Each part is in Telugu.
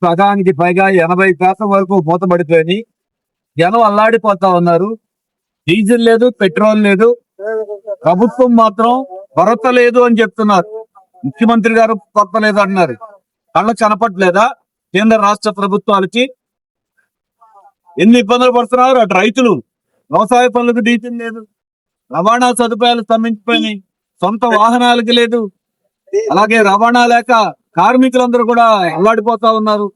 సగానికి పైగా 80% వరకు మూతపడిపోయి జనం అల్లాడిపోతా ఉన్నారు. డీజిల్ లేదు, పెట్రోల్ లేదు. ప్రభుత్వం మాత్రం కొరత లేదు అని చెప్తున్నారు. ముఖ్యమంత్రి గారు కొరత లేదు అంటున్నారు. కళ్ళ కనపట్లేదా కేంద్ర రాష్ట్ర ప్రభుత్వాలకి ఎన్ని ఇబ్బందులు పడుతున్నారు? అటు రైతులు వ్యవసాయ పనులకు డీజిల్ లేదు, రవాణా సదుపాయాలు స్తంభించిపోయినాయి, సొంత వాహనాలకి లేదు. అలాగే రవాణా లేక కార్మికులందరూ కూడా అల్లాడిపోతా ఉన్నారు.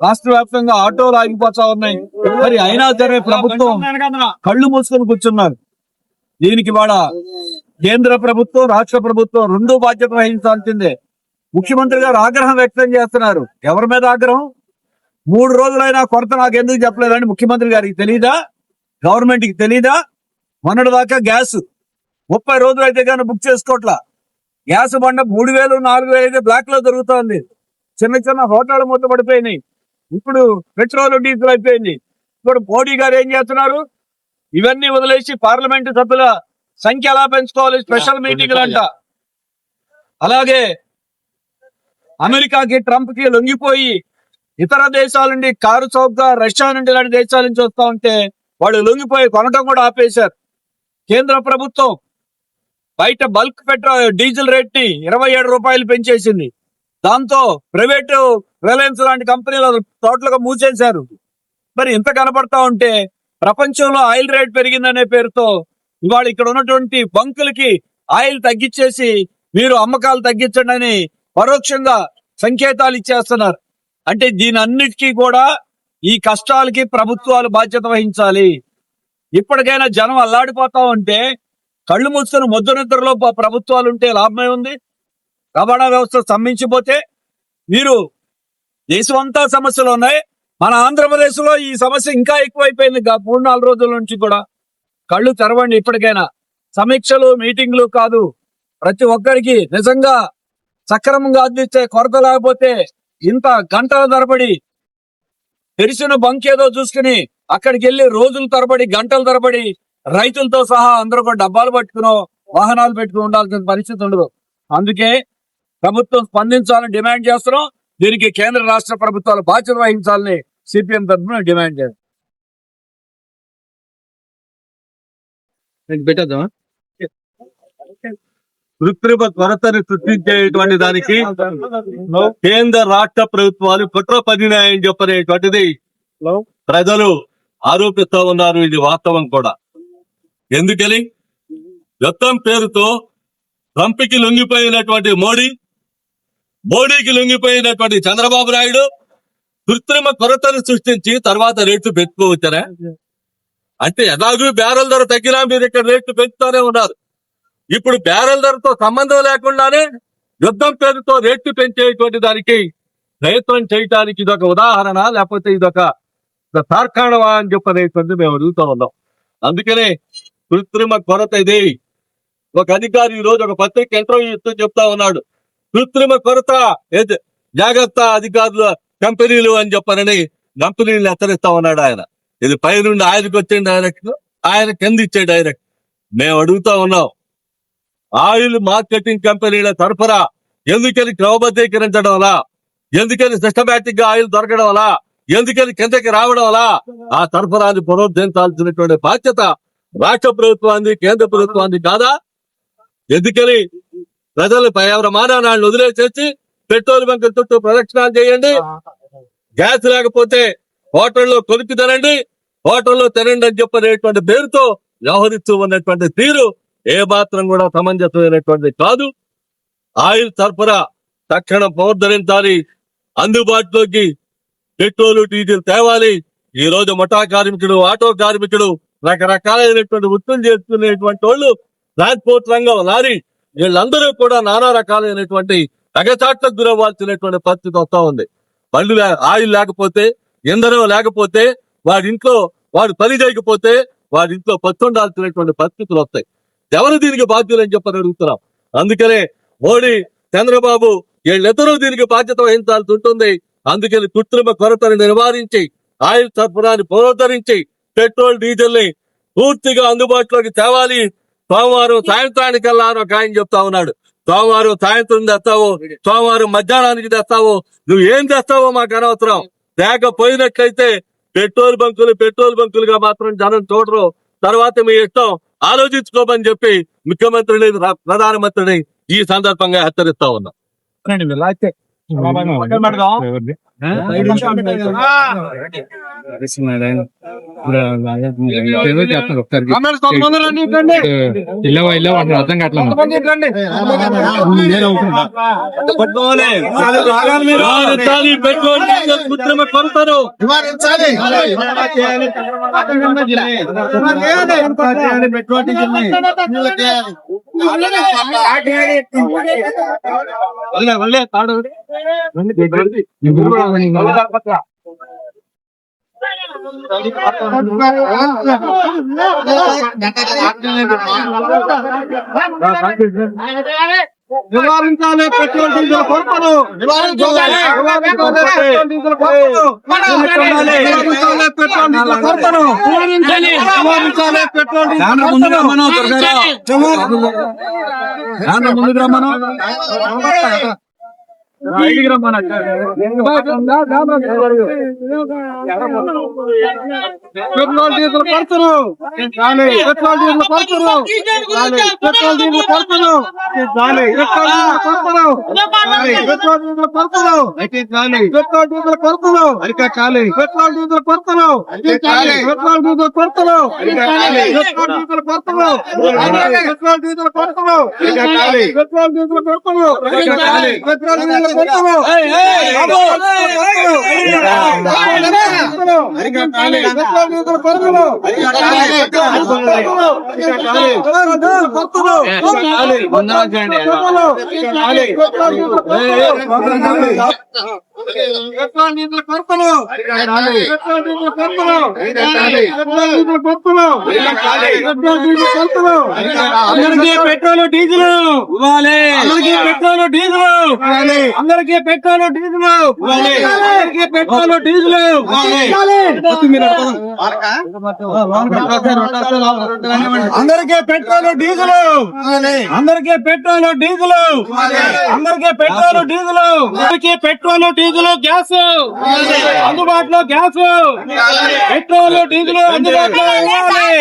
రాష్ట్ర వ్యాప్తంగా ఆటోలు ఆగిపోతా ఉన్నాయి. మరి అయినా సరే ప్రభుత్వం కళ్ళు మూసుకొని కూర్చున్నారు. దీనికి వాళ్ళ కేంద్ర ప్రభుత్వం, రాష్ట్ర ప్రభుత్వం రెండూ బాధ్యత వహించాల్సిందే. ముఖ్యమంత్రి గారు ఆగ్రహం వ్యక్తం చేస్తున్నారు. ఎవరి మీద ఆగ్రహం? 3 రోజులైనా కొరత నాకు ఎందుకు చెప్పలేదని ముఖ్యమంత్రి గారికి తెలీదా? గవర్నమెంట్ కి తెలీదా? మొన్నటి దాకా గ్యాస్ 30 రోజులు అయితే కానీ బుక్ చేసుకోవట్లా. గ్యాస్ బండ 3000, 4000 అయితే బ్లాక్ లో దొరుకుతోంది. చిన్న చిన్న హోటళ్ళు మూతపడిపోయినాయి. ఇప్పుడు పెట్రోల్, డీజిల్ అయిపోయింది. ఇప్పుడు మోడీ గారు ఏం చేస్తున్నారు? ఇవన్నీ వదిలేసి పార్లమెంటు సభ్యుల సంఖ్య ఎలా పెంచుకోవాలి, స్పెషల్ మీటింగ్లు అంట. అలాగే అమెరికాకి, ట్రంప్ కి లొంగిపోయి ఇతర దేశాల నుండి కారు చౌకగా రష్యా నుండి ఇలాంటి దేశాల నుంచి వస్తా ఉంటే వాళ్ళు లొంగిపోయి కొనటం కూడా ఆపేశారు. కేంద్ర ప్రభుత్వం బయట బల్క్ పెట్రోల్, డీజిల్ రేట్ ని 27 రూపాయలు పెంచేసింది. దాంతో ప్రైవేటు రిలయన్స్ లాంటి కంపెనీలు టోటల్ గా మూసేశారు. మరి ఇంత కనపడతా ఉంటే ప్రపంచంలో ఆయిల్ రేట్ పెరిగిందనే పేరుతో ఇవాళ ఇక్కడ ఉన్నటువంటి బంకులకి ఆయిల్ తగ్గించేసి మీరు అమ్మకాలు తగ్గించండి అని పరోక్షంగా సంకేతాలు ఇచ్చేస్తున్నారు. అంటే దీని అన్నిటికీ కూడా ఈ కష్టాలకి ప్రభుత్వాలు బాధ్యత వహించాలి. ఇప్పటికైనా జనం అల్లాడిపోతా ఉంటే కళ్ళు మూసుకొని ముద్దునిద్రలో ప్రభుత్వాలు ఉంటే లాభమే ఉంది. రవాణా వ్యవస్థ స్తంభించిపోతే మీరు దేశం అంతా సమస్యలు ఉన్నాయి. మన ఆంధ్రప్రదేశ్ లో ఈ సమస్య ఇంకా ఎక్కువైపోయింది. 3-4 రోజుల నుంచి కూడా కళ్ళు తెరవండి. ఇప్పటికైనా సమీక్షలు, మీటింగ్లు కాదు, ప్రతి ఒక్కరికి నిజంగా సక్రమంగా అందిస్తే, కొరత లేకపోతే ఇంత గంటల తరబడి తెరిచిన బంక్ ఏదో చూసుకుని అక్కడికి వెళ్ళి రోజుల తరబడి, గంటల తరబడి రైతులతో సహా అందరూ కూడా డబ్బాలు పట్టుకునో, వాహనాలు పెట్టుకుని ఉండాల్సిన పరిస్థితి ఉండదు. అందుకే ప్రభుత్వం స్పందించాలని డిమాండ్ చేస్తున్నాం. దీనికి కేంద్ర రాష్ట్ర ప్రభుత్వాలు బాధ్యత వహించాలని సిపిఎం తరఫున డిమాండ్ చేస్తాం. పెట్టేద్దామా? కృత్రిమ కొరతని సృష్టించేటువంటి దానికి కేంద్ర రాష్ట్ర ప్రభుత్వాలు కుట్ర పడినాయని చెప్పనేటువంటిది ప్రజలు ఆరోపిస్తూ ఉన్నారు. ఇది వాస్తవం కూడా. ఎందుకని యుద్ధం పేరుతో ట్రంప్కి లొంగిపోయినటువంటి మోడీకి లొంగిపోయినటువంటి చంద్రబాబు నాయుడు కృత్రిమ కొరతను సృష్టించి తర్వాత రేట్లు పెట్టుకోవచ్చారా? అంటే ఎలాగూ బ్యారెల్ ధర తగ్గినా మీరు ఇక్కడ రేట్లు పెంచుతూనే ఉన్నారు. ఇప్పుడు బ్యారెల్ ధరతో సంబంధం లేకుండానే యుద్ధం పేరుతో రేట్లు పెంచేటువంటి దానికి ప్రయత్నం చేయడానికి ఇదొక ఉదాహరణ, లేకపోతే ఇదొక తార్కాణవా అని చెప్పనేటువంటి మేము అడుగుతూ ఉన్నాం. అందుకనే కృత్రిమ కొరత ఇది. ఒక అధికారి ఈ రోజు ఒక పత్రిక ఇంటర్వ్యూ ఇస్తూ చెప్తా ఉన్నాడు, కృత్రిమ కొరత జాగ్రత్త అధికారుల కంపెనీలు అని చెప్పనని కంపెనీలు హెచ్చరిస్తా ఉన్నాడు ఆయన. ఇది పై నుండి ఆయనకు వచ్చే డైరెక్ట్, ఆయన కింద ఇచ్చే డైరెక్ట్. మేము అడుగుతా ఉన్నాం, ఆయిల్ మార్కెటింగ్ కంపెనీల సరఫరా ఎందుకని క్రమబద్ధీకరించడం వల్ల, ఎందుకని సిస్టమేటిక్ గా ఆయిల్ దొరకడం వల్ల, ఎందుకని కిందకి రావడం వల్ల ఆ సరఫరాన్ని పునరుద్ధరించాల్సినటువంటి బాధ్యత రాష్ట్ర ప్రభుత్వాన్ని, కేంద్ర ప్రభుత్వాన్ని కాదా? ఎందుకని ప్రజలు ఎవరి మానాన్ని వదిలేసేసి పెట్రోల్ బంకుల చుట్టూ ప్రదక్షిణాలు చేయండి, గ్యాస్ లేకపోతే హోటల్లో కొనుక్కు తినండి, హోటల్లో తినండి అని చెప్పనేటువంటి పేరుతో వ్యవహరిస్తూ ఉన్నటువంటి తీరు ఏ మాత్రం కూడా సమంజసమైనటువంటి కాదు. ఆయిల్ సరఫరా తక్షణం పునరుద్ధరించాలి, అందుబాటులోకి పెట్రోల్, డీజిల్ తేవాలి. ఈ రోజు ముఠా కార్మికుడు, ఆటో కార్మికుడు, రకరకాలైనటువంటి వృత్తులు చేసుకునేటువంటి వాళ్ళు, ట్రాన్స్పోర్ట్ రంగం, లారీ, వీళ్ళందరూ కూడా నానా రకాలైనటువంటి అగచాట్లకు గురవ్వాల్సినటువంటి పరిస్థితి వస్తా ఉంది. బండ్లు ఆయిల్ లేకపోతే, ఇంధనం లేకపోతే, వాడు పని చేయకపోతే వాడి ఇంట్లో పత్తుండాల్సినటువంటి పరిస్థితులు వస్తాయి. ఎవరు దీనికి బాధ్యులని చెప్పని అడుగుతున్నాం. అందుకనే మోడీ, చంద్రబాబు వీళ్ళిద్దరూ దీనికి బాధ్యత వహించాల్సి ఉంటుంది. అందుకని కృత్రిమ కొరతను నివారించి, ఆయిల్ సరఫరాని పునరుద్ధరించి, పెట్రోల్, డీజిల్ ని పూర్తిగా అందుబాటులోకి తేవాలి. సోమవారం సాయంత్రానికల్లా ఒక ఆయన చెప్తా ఉన్నాడు, సోమవారం సాయంత్రం తెస్తావో, సోమవారం మధ్యాహ్నానికి తెస్తావో, నువ్వు ఏం తెస్తావో మాకు అనవసరం, లేకపోయినట్లయితే పెట్రోల్ బంకులుగా మాత్రం జనం చూడరు. తర్వాత మీ ఇష్టం, ఆలోచించుకోమని చెప్పి ముఖ్యమంత్రిని, ప్రధానమంత్రిని ఈ సందర్భంగా హెచ్చరిస్తా ఉన్నా. అర్థం కావట్లేదు. పెట్రోల్ డీజిల్ కృత్రిమ కొరతను నివారించాలి. పెట్రోల్ డీజిల్ కొరతను నివారించాలి. పెట్రోల్ డీజిల్ కొరతను పెట్రోల్ డీజిల్ ఇవ్వాలి. పెట్రోల్ డీజిల్ అందరికీ పెట్రోల్ డీజిల్ పెట్రోల్ డీజిల్ అందరికీ పెట్రోల్ డీజిల్ అందరికీ పెట్రోల్ డీజిల్ అందరికీ పెట్రోల్ డీజిల్ అందరికీ పెట్రోల్ డీజిల్ గ్యాస్ అందుబాటులో గ్యాస్ పెట్రోల్ డీజిల్ అందుబాటులో ఇవ్వాలి.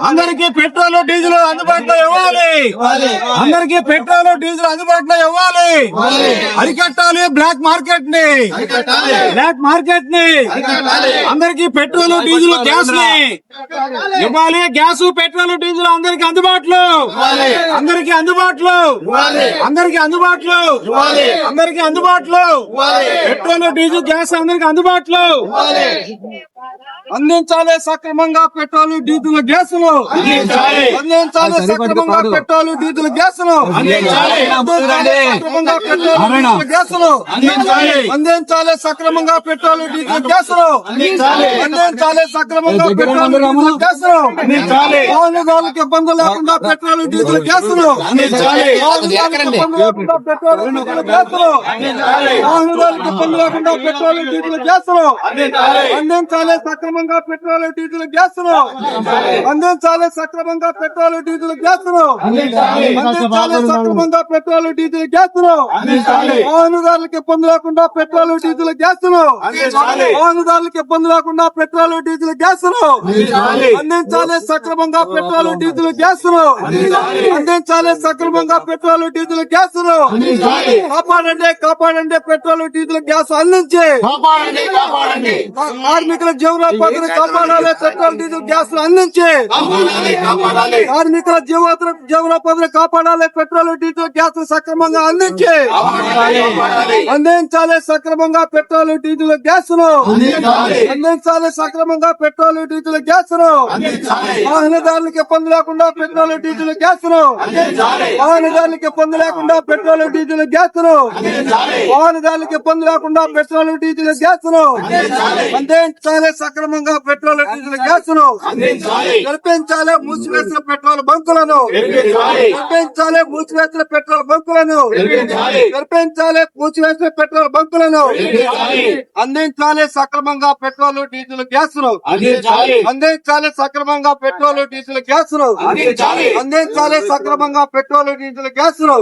అందరికీ పెట్రోల్ డీజిల్ అందుబాటులో ఇవ్వాలి. అందరికీ పెట్రోల్ డీజిల్ అందుబాటులో ఇవ్వాలి. అరికట్టాలి బ్లాక్ మార్కెట్ ని అందరికీ పెట్రోల్ డీజిల్ గ్యాస్ ని ఇవ్వాలి. గ్యాస్ పెట్రోల్ డీజిల్ అందరికి అందుబాటులో అందరికి అందుబాటులో పెట్రోల్ డీజిల్ గ్యాస్ అందరికి అందుబాటులో అందించాలి. సక్రమంగా పెట్రోల్ డీజిల్ గ్యాసులు అందించాలి. సక్రమంగా పెట్రోల్ డీజిల్ గ్యాసులు గ్యాసులు అందించాలి. సక్రమంగా పెట్రోల్ డీజిల్ గ్యాసులు అందించాలి. సక్రమంగా పెట్రోల్ డీజిల్ గ్యాసులు వాహనదారులకు ఇబ్బంది లేకుండా పెట్రోల్ డీజిల్ గ్యాసులు వాహనదారులకు ఇబ్బంది లేకుండా పెట్రోల్ డీజిల్ గ్యాసులు అందించాలి. సక్రమంగా పెట్రోల్ డీజిల్ గ్యాసులు అందించాలి. సక్రమంగా పెట్రోల్ డీజిల్ గ్యాసులు అందించాలి. సక్రమంగా పెట్రోల్ డీజిల్ గ్యాసులు వాహనదారులకు ఇబ్బంది లేకుండా పెట్రోల్ డీజిల్ గ్యాసులు వాహనదారులకు ఇబ్బంది లేకుండా పెట్రోల్ డీజిల్ గ్యాసులు అందించాలి. సక్రమంగా పెట్రోల్ డీజిల్ గ్యాసులు అందించాలి. సక్రమంగా పెట్రోల్ డీజిల్ గ్యాసులు కాపాడండి పెట్రోల్ డీజిల్ గ్యాస్ అందించి కార్మికుల జీవనోపాధిని కాపాడాలి. పెట్రోల్ డీజిల్ గ్యాస్ అందించి కార్మికుల జీవనోపాధిని కాపాడాలి. పెట్రోల్ డీజిల్ గ్యాస్ సక్రమంగా అందించి అందించాలి. సక్రమంగా పెట్రోల్ డీజిల్ గ్యాస్ ను అందించాలి. సక్రమంగా పెట్రోల్ డీజిల్ గ్యాస్ ను వాహనదారులకు ఇబ్బంది లేకుండా పెట్రోల్ డీజిల్ గ్యాస్ ను వాహనదారులకు ఇబ్బంది లేకుండా పెట్రోల్ డీజిల్ గ్యాస్ ను వాహనదారులకు ఇబ్బంది లేకుండా పెట్రోల్ డీజిల్ గ్యాస్ ను అందించాలి. సక్రమంగా పెట్రోల్ డీజిల్ గ్యాస్ ను కల్పించాలి. మూసివేసిన పెట్రోల్ బంకులను కల్పించాలి. మూసివేసిన పెట్రోల్ బంకులను కల్పించాలి. మూసివేసిన పెట్రోల్ బంకులను అందించాలి. సక్రమంగా పెట్రోల్ డీజిల్ గ్యాస్ ను అందించాలి. సక్రమంగా పెట్రోల్ డీజిల్ గ్యాస్ ను అందించాలి. సక్రమంగా పెట్రోల్ డీజిల్ గ్యాస్ ను